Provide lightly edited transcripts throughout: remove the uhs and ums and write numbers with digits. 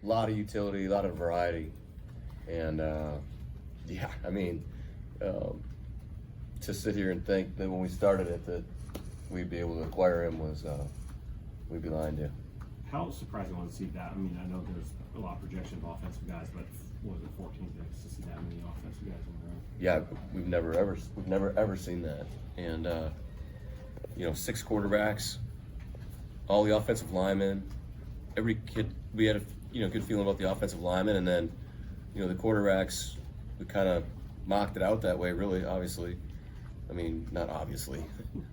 lot of utility, a lot of variety, and yeah, I mean, to sit here and think that when we started it that we'd be able to acquire him was we'd be lying to you. How surprising was to see that? I mean, I know there's a lot of projection of offensive guys, but what was it, 14 picks to see that many offensive guys in the room? Yeah, we've never ever seen that, and 6 quarterbacks, all the offensive linemen, every kid. We had a good feeling about the offensive linemen, and then the quarterbacks. We kind of mocked it out that way. Really, obviously, I mean, not obviously,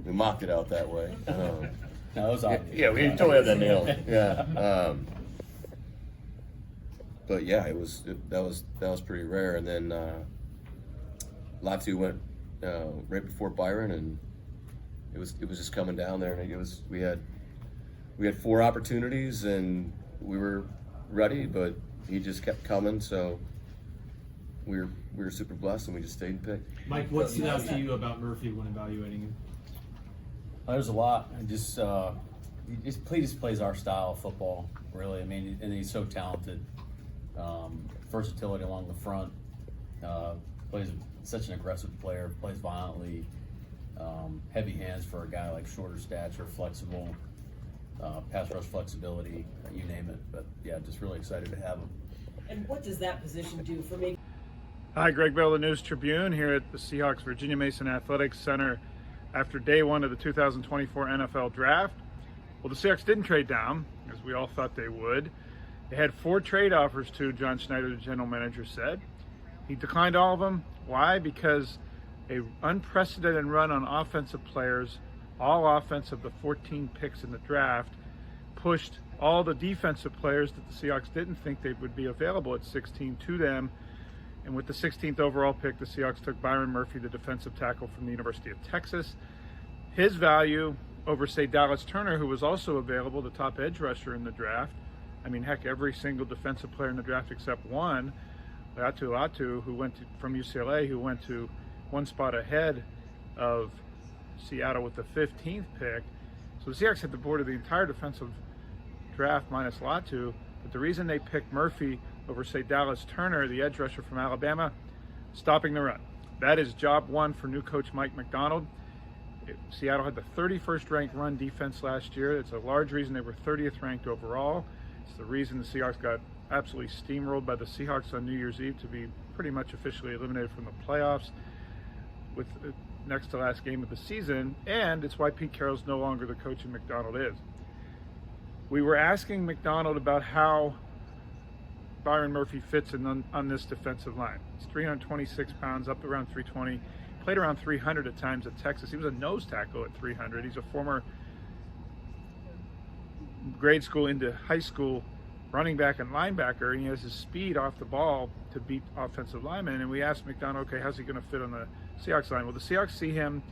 we mocked it out that way. No, it was obvious. Yeah, we totally had that nailed. Yeah. But yeah, that was pretty rare. And then Latu went right before Byron, and it was just coming down there. And we had 4 opportunities, and we were ready, but he just kept coming. So we were super blessed, and we just stayed and picked. Mike, what stood out to you about Murphy when evaluating him? There's a lot. He just plays our style of football, really. I mean, and he's so talented. Versatility along the front. Plays such an aggressive player. Plays violently. Heavy hands for a guy like shorter stature, flexible. Pass rush flexibility, you name it. But yeah, just really excited to have him. And what does that position do for me? Hi, Greg Bell, the News Tribune, here at the Seahawks Virginia Mason Athletics Center after day 1 of the 2024 NFL Draft. Well, the Seahawks didn't trade down, as we all thought they would. They had 4 trade offers to John Schneider, the general manager, said. He declined all of them. Why? Because an unprecedented run on offensive players, all offensive, the 14 picks in the draft, pushed all the defensive players that the Seahawks didn't think they would be available at 16 to them. And with the 16th overall pick, the Seahawks took Byron Murphy, the defensive tackle from the University of Texas. His value over, say, Dallas Turner, who was also available, the top edge rusher in the draft. I mean, heck, every single defensive player in the draft except one, Latu, who went from UCLA, who went to 1 spot ahead of Seattle with the 15th pick. So the Seahawks had the board of the entire defensive draft minus Latu. But the reason they picked Murphy over, say, Dallas Turner, the edge rusher from Alabama, stopping the run. That is job 1 for new coach Mike Macdonald. Seattle had the 31st ranked run defense last year. It's a large reason they were 30th ranked overall. It's the reason the Seahawks got absolutely steamrolled by the Seahawks on New Year's Eve to be pretty much officially eliminated from the playoffs with the next to last game of the season. And it's why Pete Carroll's no longer the coach and Macdonald is. We were asking Macdonald about how Byron Murphy fits in on this defensive line. He's 326 pounds, up around 320. Played around 300 at times at Texas. He was a nose tackle at 300. He's a former grade school into high school running back and linebacker, and he has his speed off the ball to beat offensive linemen. And we asked Macdonald, okay, how's he going to fit on the Seahawks line? Well, the Seahawks see him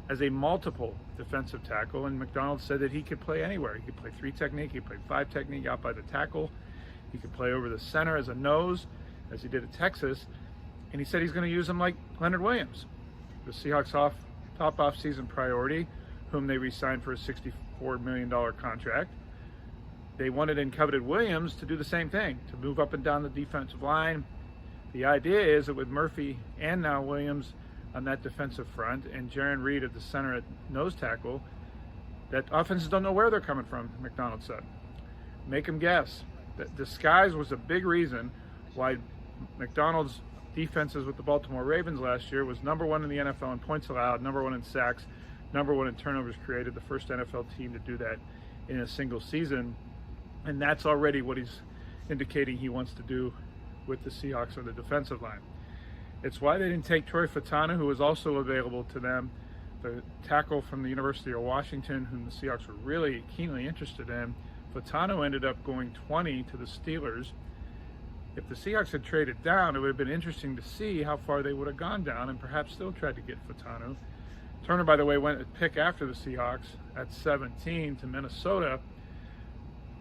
as a multiple defensive tackle, and Macdonald said that he could play anywhere. He could play 3 technique, he could play 5 technique out by the tackle. He could play over the center as a nose, as he did at Texas. And he said he's going to use him like Leonard Williams, the Seahawks top off-season priority, whom they re-signed for a $64 million contract. They wanted and coveted Williams to do the same thing, to move up and down the defensive line. The idea is that with Murphy and now Williams on that defensive front and Jaron Reed at the center at nose tackle, that offenses don't know where they're coming from, Macdonald said. Make them guess. The disguise was a big reason why Macdonald's defenses with the Baltimore Ravens last year was number 1 in the NFL in points allowed, number 1 in sacks, number 1 in turnovers created, the first NFL team to do that in a single season. And that's already what he's indicating he wants to do with the Seahawks on the defensive line. It's why they didn't take Troy Fatana, who was also available to them, the tackle from the University of Washington, whom the Seahawks were really keenly interested in. Fatano ended up going 20 to the Steelers. If the Seahawks had traded down, it would have been interesting to see how far they would have gone down and perhaps still tried to get Fatano. Turner, by the way, went a pick after the Seahawks at 17 to Minnesota.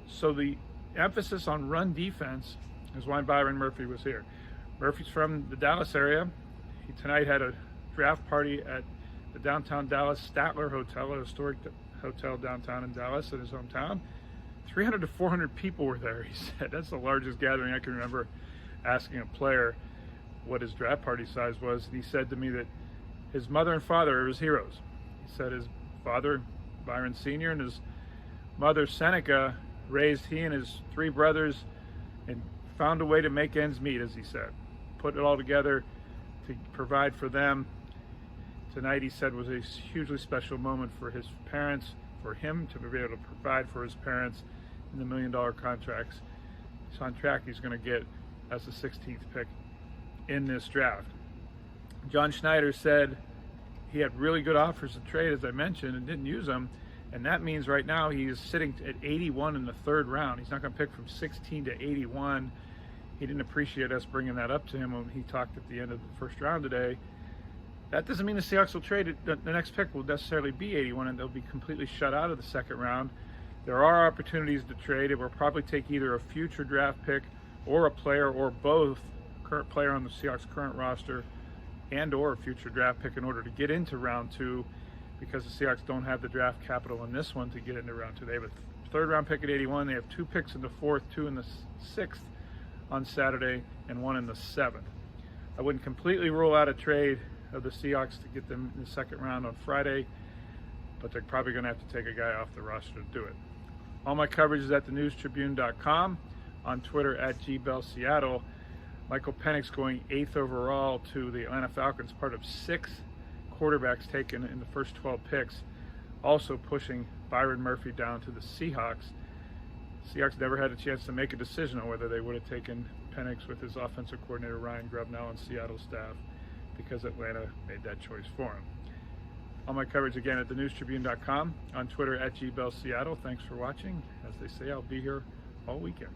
So the emphasis on run defense is why Byron Murphy was here. Murphy's from the Dallas area. He tonight had a draft party at the downtown Dallas Statler Hotel, a historic hotel downtown in Dallas in his hometown. 300 to 400 people were there, he said. That's the largest gathering I can remember asking a player what his draft party size was. And he said to me that his mother and father are his heroes. He said his father, Byron Sr., and his mother, Seneca, raised he and his 3 brothers and found a way to make ends meet, as he said. Put it all together to provide for them. Tonight, he said, was a hugely special moment for his parents, for him to be able to provide for his parents in the $1 million contracts. He's on track. He's going to get as the 16th pick in this draft. John Schneider said he had really good offers to trade, as I mentioned, and didn't use them. And that means right now he's sitting at 81 in the 3rd round. He's not going to pick from 16 to 81. He didn't appreciate us bringing that up to him when he talked at the end of the 1st round today. That doesn't mean the Seahawks will trade it. The next pick will necessarily be 81, and they'll be completely shut out of the 2nd round. There are opportunities to trade. It will probably take either a future draft pick or a player or both, current player on the Seahawks current roster and or a future draft pick in order to get into round 2, because the Seahawks don't have the draft capital in this one to get into round 2. They have a 3rd round pick at 81. They have 2 picks in the 4th, 2 in the 6th on Saturday, and 1 in the 7th. I wouldn't completely rule out a trade of the Seahawks to get them in the 2nd round on Friday, but they're probably going to have to take a guy off the roster to do it. All my coverage is at thenewstribune.com, on Twitter at GBellSeattle. Michael Penix going 8th overall to the Atlanta Falcons, part of 6 quarterbacks taken in the first 12 picks, also pushing Byron Murphy down to the Seahawks. Seahawks never had a chance to make a decision on whether they would have taken Penix with his offensive coordinator Ryan Grubb now on Seattle staff, because Atlanta made that choice for him. All my coverage again at thenewstribune.com, on Twitter at GBellSeattle. Thanks for watching. As they say, I'll be here all weekend.